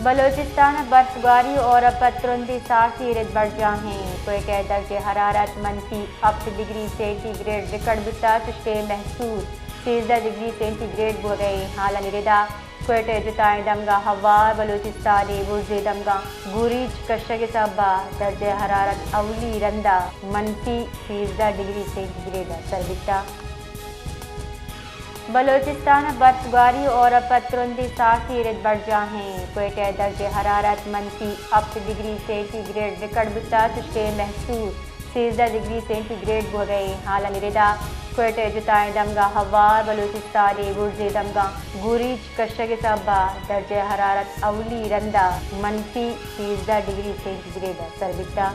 बलूचिस्तान बर्फबारी और पतरंदी सासी रिद बढ़ हैं। कोयटे दर्जे हरारत -8 डिग्री सेंटीग्रेड रिकॉर्ड बिता चुके महसूस 13 डिग्री सेंटीग्रेड हो गए हाल निरेदा कोयटे जुताएं दमगा हवा बलूचिस्तानी बुर्जे दमगा गुरीज कशग सबा दर्जे हरारत अवली रंदा -13 डिग्री सेंटीग्रेड सरबिता। बलूचिस्तान बर्फबारी और पतरंदी सासी रिद बढ़ हैं। कोयटे दर्जे हरारत -8 डिग्री सेंटीग्रेड रिकॉर्ड बिता चुके महसूस 13 डिग्री सेंटीग्रेड हो गए हाल निरेदा कोयटे जुताएं दमगा हवा बलूचिस्तानी बुर्जे दमगा गुरीज कशग सबा दर्जे हरारत अवली रंदा -13 डिग्री सेंटीग्रेड सरबिता।